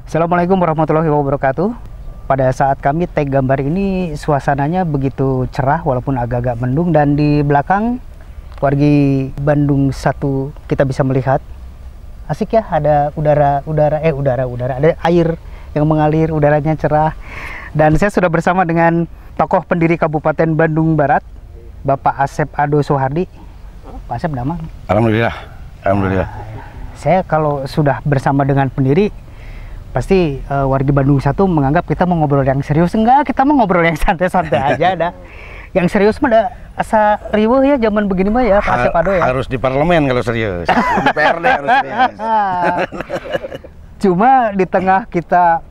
Assalamualaikum warahmatullahi wabarakatuh. Pada saat kami tag gambar ini suasananya begitu cerah walaupun agak-agak mendung, dan di belakang wargi Bandung 1 kita bisa melihat asik ya, ada udara, ada air yang mengalir, udaranya cerah. Dan saya sudah bersama dengan tokoh pendiri Kabupaten Bandung Barat, Bapak Asep Ado Soehardi. Pak Asep, damang? Alhamdulillah. Saya kalau sudah bersama dengan pendiri, pasti warga Bandung 1 menganggap kita mau ngobrol yang serius. Enggak, kita mau ngobrol yang santai-santai aja dah. Yang serius mah ada asa riweuh ya zaman begini mah ya, Pak Asep Ado ya. Harus di parlemen kalau serius. Di PRD harus serius. Cuma di tengah kita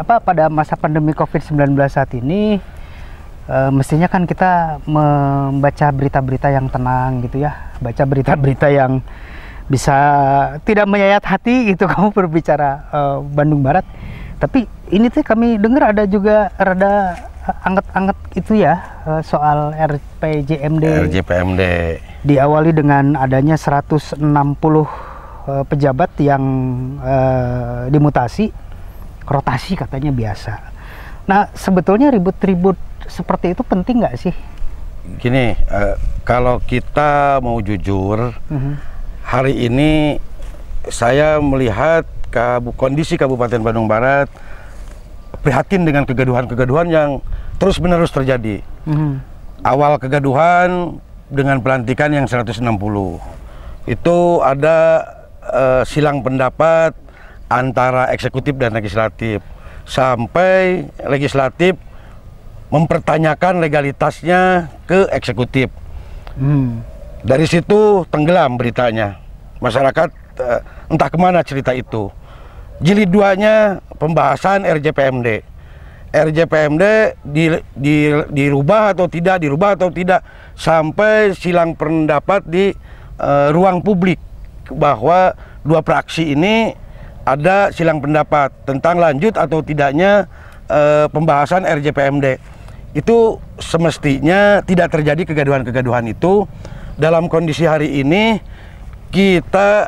pada masa pandemi COVID-19 saat ini, mestinya kan kita membaca berita-berita yang tenang gitu ya. Baca berita-berita yang bisa tidak menyayat hati gitu kamu berbicara Bandung Barat. Tapi ini tuh kami dengar ada juga rada anget-anget itu ya, soal RPJMD. Diawali dengan adanya 160 pejabat yang dimutasi, rotasi katanya biasa. Nah, sebetulnya ribut-ribut seperti itu penting nggak sih? Gini, kalau kita mau jujur, hari ini saya melihat kondisi Kabupaten Bandung Barat prihatin dengan kegaduhan-kegaduhan yang terus-menerus terjadi. Awal kegaduhan dengan pelantikan yang 160. Itu ada silang pendapat antara eksekutif dan legislatif. Sampai legislatif mempertanyakan legalitasnya ke eksekutif. Dari situ tenggelam beritanya. Masyarakat entah kemana cerita itu. Jilid 2-nya pembahasan RJPMD. RJPMD dirubah atau tidak, sampai silang pendapat di ruang publik bahwa dua fraksi ini ada silang pendapat tentang lanjut atau tidaknya pembahasan RJPMD. Itu semestinya tidak terjadi kegaduhan-kegaduhan itu. Dalam kondisi hari ini kita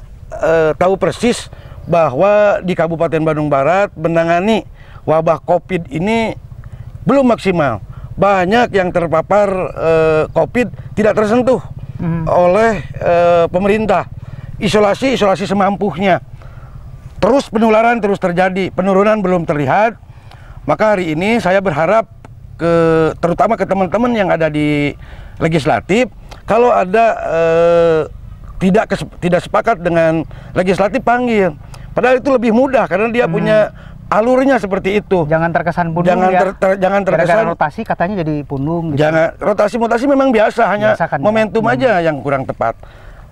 tahu persis bahwa di Kabupaten Bandung Barat menangani wabah COVID ini belum maksimal. Banyak yang terpapar COVID tidak tersentuh oleh pemerintah. Isolasi semampunya. Terus penularan terus terjadi, penurunan belum terlihat. Maka hari ini saya berharap terutama ke teman-teman yang ada di legislatif, kalau ada tidak sepakat dengan legislatif, panggil. Padahal itu lebih mudah karena dia punya alurnya seperti itu. Jangan terkesan pundung. Jangan terkesan rotasi katanya jadi pundung gitu. Jangan, rotasi-mutasi memang biasa, hanya momentum aja yang kurang tepat.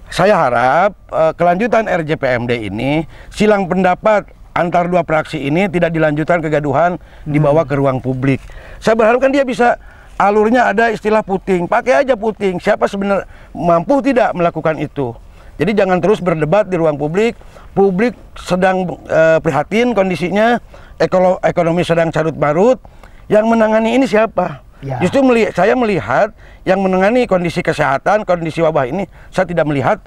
Saya harap kelanjutan RJPMD ini, silang pendapat antar dua fraksi ini tidak dilanjutkan kegaduhan, dibawa ke ruang publik. Saya berharap kan dia bisa, alurnya ada istilah puting, pakai aja puting. Siapa sebenarnya mampu tidak melakukan itu. Jadi jangan terus berdebat di ruang publik. Publik sedang prihatin kondisinya, ekonomi sedang carut marut. Yang menangani ini siapa? Ya. Justru saya melihat yang menangani kondisi kesehatan, kondisi wabah ini, saya tidak melihat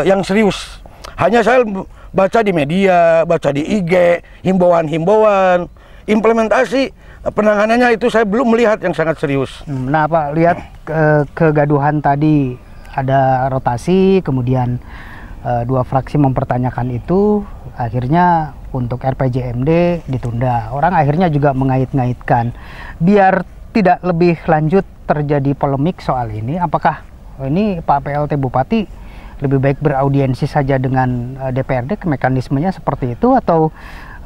yang serius. Hanya saya baca di media, baca di IG, himbauan-himbauan, implementasi penanganannya itu saya belum melihat yang sangat serius. Nah, Pak, lihat kegaduhan tadi, ada rotasi, kemudian dua fraksi mempertanyakan itu, akhirnya untuk RPJMD ditunda. Orang akhirnya juga mengait-ngaitkan. Biar tidak lebih lanjut terjadi polemik soal ini, apakah ini Pak PLT Bupati lebih baik beraudiensi saja dengan DPRD, mekanismenya seperti itu, atau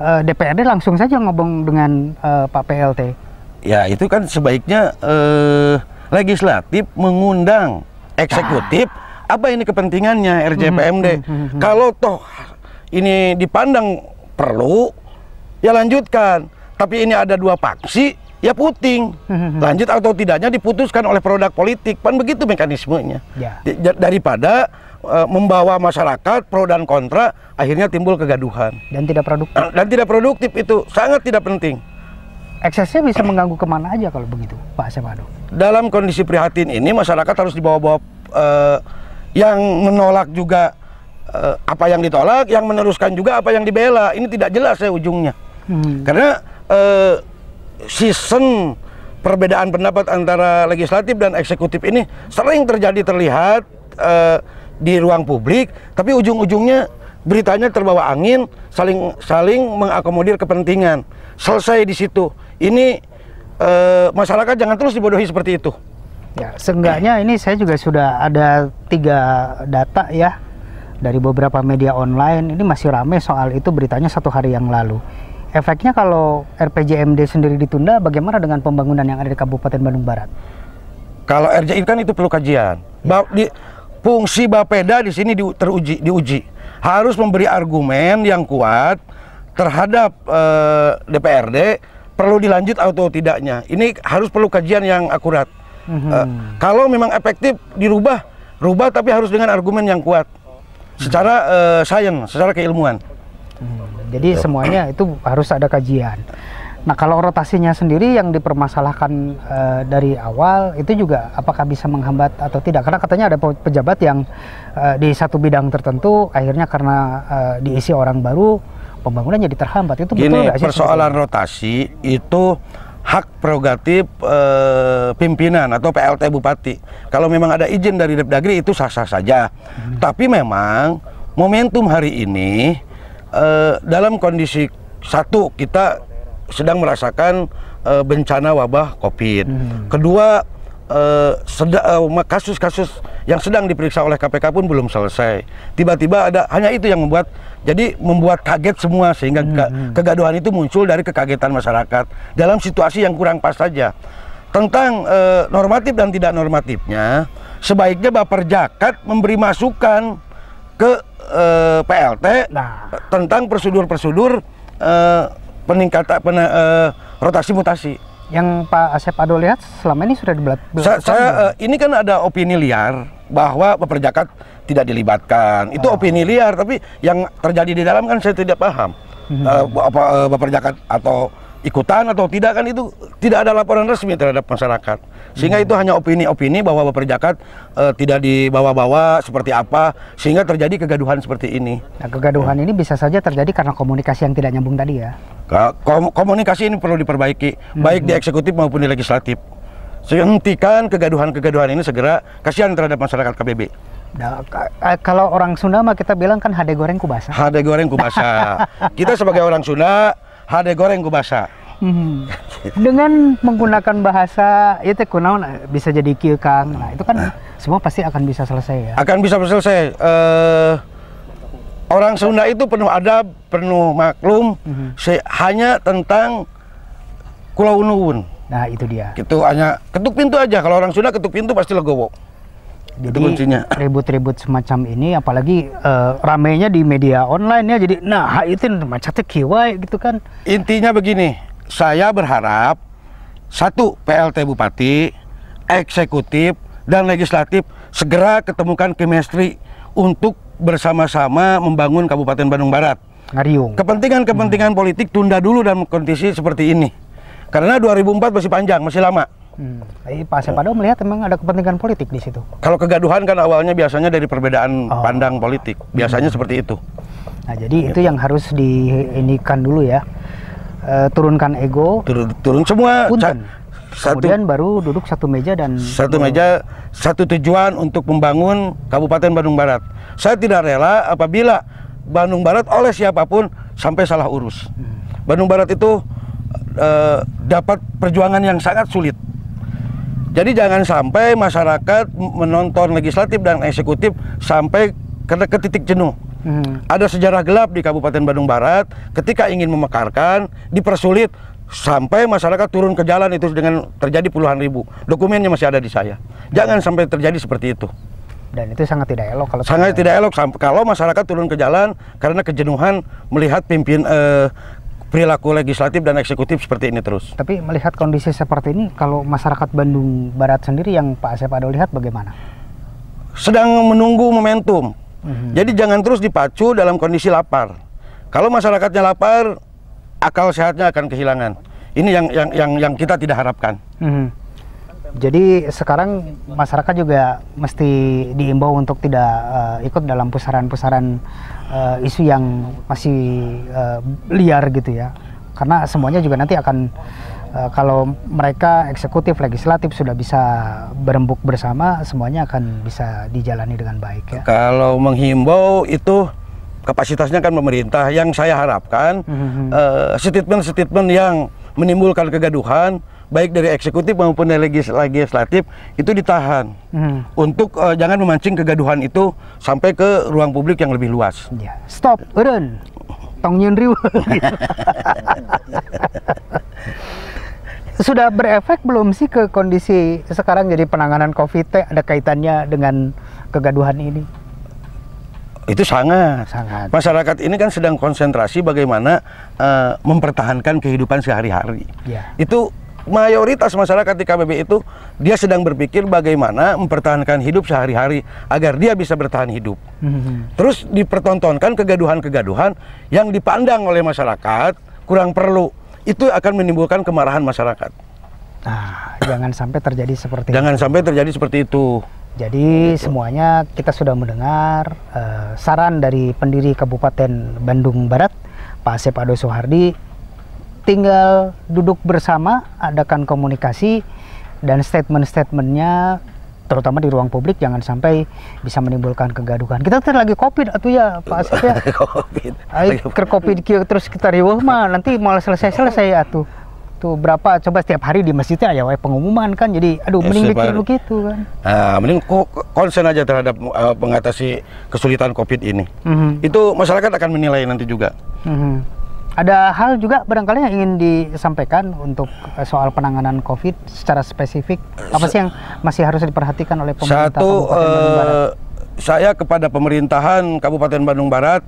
DPRD langsung saja ngomong dengan Pak PLT? Ya, itu kan sebaiknya legislatif mengundang eksekutif. Apa ini kepentingannya RJPMD? Kalau toh ini dipandang perlu, ya lanjutkan. Tapi ini ada dua faksi, ya puting. Lanjut atau tidaknya diputuskan oleh produk politik. Kan begitu mekanismenya. Ya. Daripada membawa masyarakat pro dan kontra, akhirnya timbul kegaduhan. Dan tidak produktif. Dan tidak produktif, itu sangat tidak penting. Eksesnya bisa mengganggu kemana aja kalau begitu, Pak Asep Ado? Dalam kondisi prihatin ini, masyarakat harus dibawa-bawa, yang menolak juga apa yang ditolak, yang meneruskan juga apa yang dibela. Ini tidak jelas ya ujungnya. Karena season perbedaan pendapat antara legislatif dan eksekutif ini sering terlihat di ruang publik, tapi ujung-ujungnya beritanya terbawa angin, saling mengakomodir kepentingan. Selesai di situ. Ini masyarakat jangan terus dibodohi seperti itu. Ya, seenggaknya ini saya juga sudah ada 3 data ya dari beberapa media online. Ini masih ramai soal itu beritanya 1 hari yang lalu. Efeknya kalau RPJMD sendiri ditunda, bagaimana dengan pembangunan yang ada di Kabupaten Bandung Barat? Kalau RJI kan itu perlu kajian. Ya. Fungsi Bapeda di sini diuji. Harus memberi argumen yang kuat terhadap DPRD perlu dilanjut atau tidaknya. Ini harus perlu kajian yang akurat. Kalau memang efektif rubah tapi harus dengan argumen yang kuat secara sains, secara keilmuan. Jadi semuanya itu harus ada kajian. Nah, kalau rotasinya sendiri yang dipermasalahkan dari awal itu juga apakah bisa menghambat atau tidak? Karena katanya ada pejabat yang di satu bidang tertentu akhirnya karena diisi orang baru pembangunan jadi terhambat. Itu gini, betul nggak sih? Persoalan rotasi itu hak prerogatif pimpinan atau PLT Bupati. Kalau memang ada izin dari Depdagri itu sah-sah saja. Tapi memang momentum hari ini dalam kondisi satu kita sedang merasakan bencana wabah COVID. Kedua, kasus-kasus yang sedang diperiksa oleh KPK pun belum selesai. Tiba-tiba hanya itu yang membuat kaget semua sehingga kegaduhan itu muncul dari kekagetan masyarakat dalam situasi yang kurang pas saja. Tentang normatif dan tidak normatifnya, sebaiknya Baperjakat memberi masukan ke PLT tentang prosedur-prosedur peningkatan rotasi mutasi. Yang Pak Asep Ado lihat selama ini sudah ini kan ada opini liar bahwa Baperjakat tidak dilibatkan. Itu opini liar, tapi yang terjadi di dalam kan saya tidak paham. Baperjakat atau ikutan atau tidak, kan itu tidak ada laporan resmi terhadap masyarakat. Sehingga itu hanya opini-opini bahwa Baperjakat tidak dibawa-bawa seperti apa, sehingga terjadi kegaduhan seperti ini. Nah, kegaduhan ini bisa saja terjadi karena komunikasi yang tidak nyambung tadi ya. Komunikasi ini perlu diperbaiki, baik di eksekutif maupun di legislatif. Hentikan kegaduhan-kegaduhan ini segera, kasihan terhadap masyarakat KBB. Nah, kalau orang Sunda mah kita bilang kan hade goreng kubasa. Hade goreng kubasa. Kita sebagai orang Sunda, hade goreng kubasa. Dengan menggunakan bahasa itu kunaon bisa jadi kieu Kang. Nah, itu kan semua pasti akan bisa selesai ya. Akan bisa selesai. Orang Sunda itu penuh adab, penuh maklum, hanya tentang Kulau Nuwun. Nah, itu dia. Gitu, hanya ketuk pintu aja. Kalau orang Sunda ketuk pintu pasti legowo. Jadi ribut-ribut semacam ini, apalagi ramainya di media online ya. Jadi, nah itu macetnya kiwai gitu kan. Intinya begini, saya berharap satu, PLT Bupati, eksekutif dan legislatif segera ketemukan chemistry untuk bersama-sama membangun Kabupaten Bandung Barat. Ngariung. Kepentingan politik tunda dulu dalam kondisi seperti ini. Karena 2004 masih panjang, masih lama. Pak Asep Ado melihat memang ada kepentingan politik di situ. Kalau kegaduhan kan awalnya biasanya dari perbedaan pandang politik, biasanya seperti itu. Nah, jadi itu yang harus diinikan dulu ya. Turunkan ego. Turun semua. Kemudian baru duduk satu meja dan satu tujuan untuk membangun Kabupaten Bandung Barat. Saya tidak rela apabila Bandung Barat oleh siapapun sampai salah urus. Bandung Barat itu dapat perjuangan yang sangat sulit. Jadi jangan sampai masyarakat menonton legislatif dan eksekutif sampai ke titik jenuh. Ada sejarah gelap di Kabupaten Bandung Barat ketika ingin memekarkan, dipersulit sampai masyarakat turun ke jalan itu dengan terjadi puluhan ribu. Dokumennya masih ada di saya. Jangan sampai terjadi seperti itu. Dan itu sangat tidak elok kalau tidak elok kalau masyarakat turun ke jalan karena kejenuhan melihat perilaku legislatif dan eksekutif seperti ini terus. Tapi melihat kondisi seperti ini, kalau masyarakat Bandung Barat sendiri yang Pak Asep Ado lihat bagaimana? Sedang menunggu momentum. Jadi jangan terus dipacu dalam kondisi lapar. Kalau masyarakatnya lapar, akal sehatnya akan kehilangan. Ini yang kita tidak harapkan. Jadi sekarang masyarakat juga mesti diimbau untuk tidak ikut dalam pusaran-pusaran isu yang masih liar gitu ya. Karena semuanya juga nanti akan kalau mereka eksekutif, legislatif sudah bisa berembuk bersama, semuanya akan bisa dijalani dengan baik ya. Kalau menghimbau itu kapasitasnya kan pemerintah. Yang saya harapkan statement-statement yang menimbulkan kegaduhan baik dari eksekutif maupun dari legislatif itu ditahan untuk jangan memancing kegaduhan itu sampai ke ruang publik yang lebih luas. Ya. Stop, eureun. Tong nyieun riweuh. Sudah berefek belum sih ke kondisi sekarang jadi penanganan COVID ada kaitannya dengan kegaduhan ini? Itu sangat. Masyarakat ini kan sedang konsentrasi bagaimana mempertahankan kehidupan sehari-hari. Ya. Itu mayoritas masyarakat di KBB itu dia sedang berpikir bagaimana mempertahankan hidup sehari-hari agar dia bisa bertahan hidup. Terus dipertontonkan kegaduhan-kegaduhan yang dipandang oleh masyarakat kurang perlu. Itu akan menimbulkan kemarahan masyarakat. Nah, jangan sampai terjadi seperti itu. Jadi semuanya kita sudah mendengar saran dari pendiri Kabupaten Bandung Barat, Pak Asep Ado Soehardi, tinggal duduk bersama, adakan komunikasi, dan statement-statementnya terutama di ruang publik jangan sampai bisa menimbulkan kegaduhan. Kita lagi COVID atuh ya Pak Asep ya. COVID terus kita riweuh mah nanti malah selesai atuh. Tuh berapa coba setiap hari di masjidnya ya pengumuman kan, jadi aduh mending bikin begitu kan. Nah, mending konsen aja terhadap mengatasi kesulitan COVID ini. Itu masyarakat akan menilai nanti juga. Ada hal juga barangkali yang ingin disampaikan untuk soal penanganan COVID secara spesifik. Apa sih yang masih harus diperhatikan oleh pemerintah Kabupaten Bandung Barat? Saya kepada pemerintahan Kabupaten Bandung Barat,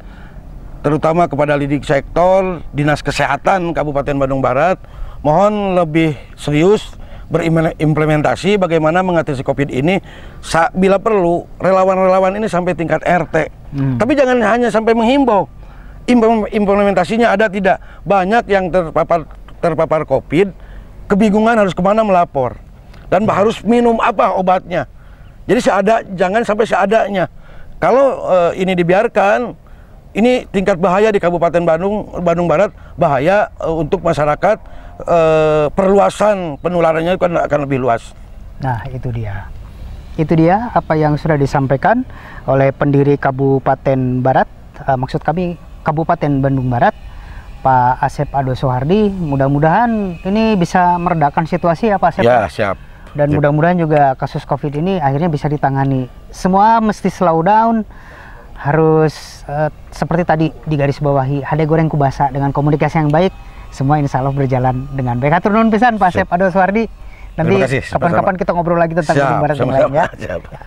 terutama kepada lidik sektor, Dinas Kesehatan Kabupaten Bandung Barat, mohon lebih serius berimplementasi bagaimana mengatasi COVID ini. Bila perlu, relawan-relawan ini sampai tingkat RT. Tapi jangan hanya sampai menghimbau. Implementasinya ada tidak? Banyak yang terpapar COVID, kebingungan harus kemana melapor. Dan harus minum apa obatnya. Jadi jangan sampai seadanya. Kalau ini dibiarkan, ini tingkat bahaya di Kabupaten Bandung Barat, bahaya untuk masyarakat, perluasan penularannya akan lebih luas. Nah itu dia. Itu dia apa yang sudah disampaikan oleh pendiri Kabupaten Barat, maksud kami Kabupaten Bandung Barat, Pak Asep Ado Soehardi. Mudah-mudahan ini bisa meredakan situasi ya Pak Asep. Ya, siap. Dan mudah-mudahan juga kasus COVID ini akhirnya bisa ditangani. Semua mesti slow down, harus seperti tadi digarisbawahi, hade goreng kubasa dengan komunikasi yang baik. Semua insya Allah berjalan dengan baik. Hatur nuhun pisan Pak Asep Ado Soehardi. Nanti kapan-kapan kita ngobrol lagi tentang Bandung Barat yang lain ya.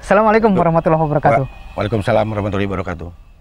Assalamualaikum warahmatullahi wabarakatuh. Waalaikumsalam warahmatullahi wabarakatuh.